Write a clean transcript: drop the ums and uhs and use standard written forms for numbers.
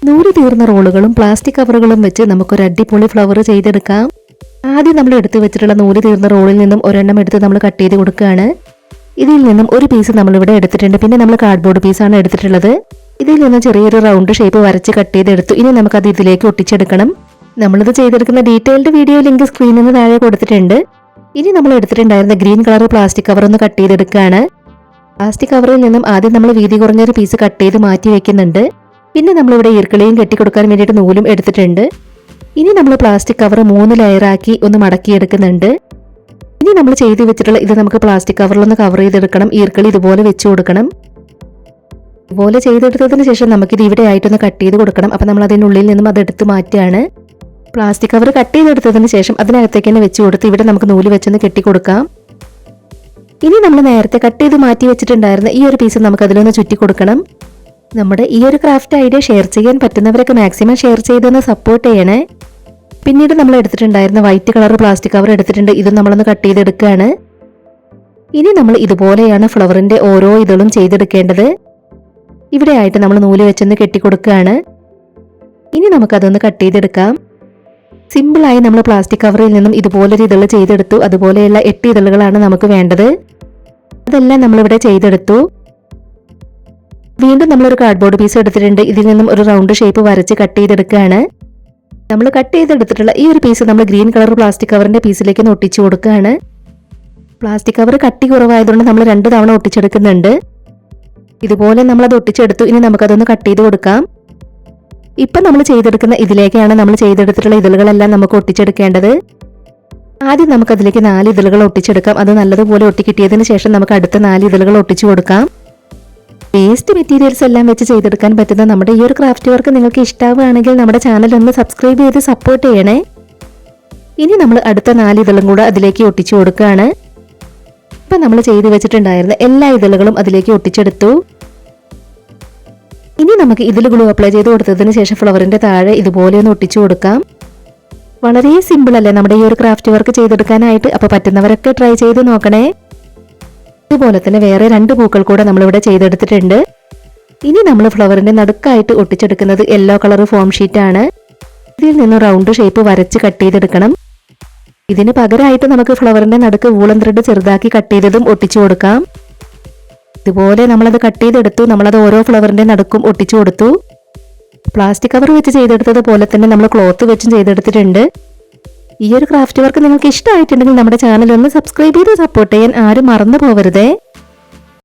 നൂല് തീർന്ന റോളുകളും പ്ലാസ്റ്റിക് കവറുകളും വെച്ച് നമുക്കൊരു അടിപൊളി ഫ്ലവർ ചെയ്തെടുക്കാം. ആദ്യം നമ്മൾ എടുത്തു വെച്ചിട്ടുള്ള നൂല് തീർന്ന റോളിൽ നിന്നും ഒരെണ്ണം എടുത്ത് നമ്മൾ കട്ട് ചെയ്ത് കൊടുക്കുകയാണ്. ഇതിൽ നിന്നും ഒരു പീസ് നമ്മളിവിടെ എടുത്തിട്ടുണ്ട്. പിന്നെ നമ്മൾ കാർഡ്ബോർഡ് പീസാണ് എടുത്തിട്ടുള്ളത്. ഇതിൽ നിന്നും ചെറിയൊരു റൗണ്ട് ഷേപ്പ് വരച്ച് കട്ട് ചെയ്തെടുത്തു. ഇനി നമുക്കത് ഇതിലേക്ക് ഒട്ടിച്ചെടുക്കണം. നമ്മളിത് ചെയ്തെടുക്കുന്ന ഡീറ്റെയിൽഡ് വീഡിയോ ലിങ്ക് സ്ക്രീനിൽ നിന്ന് താഴെ കൊടുത്തിട്ടുണ്ട്. ഇനി നമ്മൾ എടുത്തിട്ടുണ്ടായിരുന്ന ഗ്രീൻ കളർ പ്ലാസ്റ്റിക് കവർ ഒന്ന് കട്ട് ചെയ്തെടുക്കുകയാണ്. പ്ലാസ്റ്റിക് കവറിൽ നിന്നും ആദ്യം നമ്മൾ വീതി കുറഞ്ഞൊരു പീസ് കട്ട് ചെയ്ത് മാറ്റി വെക്കുന്നുണ്ട്. പിന്നെ നമ്മളിവിടെ ഈർക്കിളിയും കെട്ടിക്കൊടുക്കാൻ വേണ്ടിയിട്ട് നൂലും എടുത്തിട്ടുണ്ട്. ഇനി നമ്മൾ പ്ലാസ്റ്റിക് കവർ 3 ലെയറാക്കി ഒന്ന് മടക്കിയെടുക്കുന്നുണ്ട്. ഇനി നമ്മൾ ചെയ്ത് വെച്ചിട്ടുള്ള ഇത് നമുക്ക് പ്ലാസ്റ്റിക് കവറിലൊന്ന് കവർ ചെയ്തെടുക്കണം. ഈർക്കിളി ഇതുപോലെ വെച്ച് കൊടുക്കണം. ഇതുപോലെ ചെയ്തെടുത്തതിന് ശേഷം നമുക്കിത് ഇവിടെ ആയിട്ടൊന്ന് കട്ട് ചെയ്ത് കൊടുക്കണം. അപ്പം നമ്മൾ അതിനുള്ളിൽ നിന്നും അത് എടുത്ത് മാറ്റുകയാണ്. പ്ലാസ്റ്റിക് കവർ കട്ട് ചെയ്തെടുത്തതിന് ശേഷം അതിനകത്തേക്ക് തന്നെ വെച്ച് കൊടുത്ത് ഇവിടെ നമുക്ക് നൂല് വെച്ചൊന്ന് കെട്ടിക്കൊടുക്കാം. ഇനി നമ്മൾ നേരത്തെ കട്ട് ചെയ്ത് മാറ്റി വെച്ചിട്ടുണ്ടായിരുന്ന ഈ ഒരു പീസ് നമുക്ക് അതിലൊന്ന് ചുറ്റി കൊടുക്കണം. നമ്മുടെ ഈ ഒരു ക്രാഫ്റ്റ് ഐഡിയ ഷെയർ ചെയ്യാൻ പറ്റുന്നവരൊക്കെ മാക്സിമം ഷെയർ ചെയ്തൊന്ന് സപ്പോർട്ട് ചെയ്യണേ. പിന്നീട് നമ്മൾ എടുത്തിട്ടുണ്ടായിരുന്ന വൈറ്റ് കളർ പ്ലാസ്റ്റിക് കവർ എടുത്തിട്ടുണ്ട്. ഇത് നമ്മളൊന്ന് കട്ട് ചെയ്തെടുക്കുകയാണ്. ഇനി നമ്മൾ ഇതുപോലെയാണ് ഫ്ലവറിന്റെ ഓരോ ഇതളും ചെയ്തെടുക്കേണ്ടത്. ഇവിടെ ആയിട്ട് നമ്മൾ നൂല് വെച്ചൊന്ന് കെട്ടിക്കൊടുക്കുകയാണ്. ഇനി നമുക്കതൊന്ന് കട്ട് ചെയ്തെടുക്കാം. സിമ്പിളായി നമ്മൾ പ്ലാസ്റ്റിക് കവറിൽ നിന്നും ഇതുപോലൊരു ഇതള് ചെയ്തെടുത്തു. അതുപോലെയുള്ള 8 ഇതളുകളാണ് നമുക്ക് വേണ്ടത്. അതെല്ലാം നമ്മളിവിടെ ചെയ്തെടുത്തു. വീണ്ടും നമ്മളൊരു കാർഡ്ബോർഡ് പീസ് എടുത്തിട്ടുണ്ട്. ഇതിൽ നിന്നും ഒരു റൗണ്ട് ഷേപ്പ് വരച്ച് കട്ട് ചെയ്തെടുക്കുകയാണ്. നമ്മൾ കട്ട് ചെയ്തെടുത്തിട്ടുള്ള ഈ ഒരു പീസ് നമ്മൾ ഗ്രീൻ കളർ പ്ലാസ്റ്റിക് കവറിന്റെ പീസിലേക്ക് ഒട്ടിച്ചു കൊടുക്കുകയാണ്. പ്ലാസ്റ്റിക് കവർ കട്ടി കുറവായതുകൊണ്ട് നമ്മൾ 2 തവണ ഒട്ടിച്ചെടുക്കുന്നുണ്ട്. ഇതുപോലെ നമ്മളത് ഒട്ടിച്ചെടുത്തു. ഇനി നമുക്കതൊന്ന് കട്ട് ചെയ്ത് കൊടുക്കാം. ഇപ്പം നമ്മൾ ചെയ്തെടുക്കുന്ന ഇതിലേക്കാണ് നമ്മൾ ചെയ്തെടുത്തിട്ടുള്ള ഇതളുകളെല്ലാം നമുക്ക് ഒട്ടിച്ചെടുക്കേണ്ടത്. ആദ്യം നമുക്കതിലേക്ക് 4 ഇതളുകൾ ഒട്ടിച്ചെടുക്കാം. അത് നല്ലതുപോലെ ഒട്ടിക്കിട്ടിയതിന് ശേഷം നമുക്ക് അടുത്ത 4 ഇതളുകൾ ഒട്ടിച്ചു കൊടുക്കാം. വേസ്റ്റ് മെറ്റീരിയൽസ് എല്ലാം വെച്ച് ചെയ്തെടുക്കാൻ പറ്റുന്ന നമ്മുടെ ഈ ഒരു ക്രാഫ്റ്റ് വർക്ക് നിങ്ങൾക്ക് ഇഷ്ടമാവുകയാണെങ്കിൽ നമ്മുടെ ചാനൽ ഒന്ന് സബ്സ്ക്രൈബ് ചെയ്ത് സപ്പോർട്ട് ചെയ്യണേ. ഇനി നമ്മൾ അടുത്ത 4 ഇതളും കൂടെ അതിലേക്ക് ഒട്ടിച്ചു കൊടുക്കുകയാണ്. ഇപ്പം നമ്മൾ ചെയ്ത് വെച്ചിട്ടുണ്ടായിരുന്ന എല്ലാ ഇതളുകളും അതിലേക്ക് ഒട്ടിച്ചെടുത്തു. ഇനി നമുക്ക് ഇതിൽ ഗ്ലൂ അപ്ലൈ ചെയ്ത് കൊടുത്തതിന് ശേഷം ഫ്ലവറിന്റെ താഴെ ഇതുപോലെ ഒന്ന് ഒട്ടിച്ചു കൊടുക്കാം. വളരെ സിമ്പിൾ അല്ലേ നമ്മുടെ ഈ ഒരു ക്രാഫ്റ്റ് വർക്ക് ചെയ്തെടുക്കാനായിട്ട്. അപ്പോൾ പറ്റുന്നവരൊക്കെ ട്രൈ ചെയ്ത് നോക്കണേ. ഇതുപോലെ തന്നെ വേറെ 2 പൂക്കൾ കൂടെ നമ്മളിവിടെ ചെയ്തെടുത്തിട്ടുണ്ട്. ഇനി നമ്മൾ ഫ്ലവറിന്റെ നടുക്കായിട്ട് ഒട്ടിച്ചെടുക്കുന്നത് യെല്ലോ കളർ ഫോം ഷീറ്റ് ആണ്. ഇതിൽ നിന്ന് റൗണ്ട് ഷേപ്പ് വരച്ച് കട്ട് ചെയ്തെടുക്കണം. ഇതിന് പകരമായിട്ട് നമുക്ക് ഫ്ലവറിന്റെ നടുക്ക് വൂളൻ ത്രെഡ് ചെറുതാക്കി കട്ട് ചെയ്തതും ഒട്ടിച്ചു കൊടുക്കാം. ഇതുപോലെ നമ്മളത് കട്ട് ചെയ്തെടുത്തു. നമ്മളത് ഓരോ ഫ്ലവറിന്റെ നടുക്കും ഒട്ടിച്ചു കൊടുത്തു. പ്ലാസ്റ്റിക് കവർ വെച്ച് ചെയ്തെടുത്തത് പോലെ തന്നെ നമ്മൾ ക്ലോത്ത് വെച്ചും ചെയ്തെടുത്തിട്ടുണ്ട്. ഈ ഒരു ക്രാഫ്റ്റ് വർക്ക് നിങ്ങൾക്ക് ഇഷ്ടമായിട്ടുണ്ടെങ്കിൽ നമ്മുടെ ചാനൽ ഒന്ന് സബ്സ്ക്രൈബ് ചെയ്ത് സപ്പോർട്ട് ചെയ്യാൻ ആരും മറന്നു പോകരുതേ.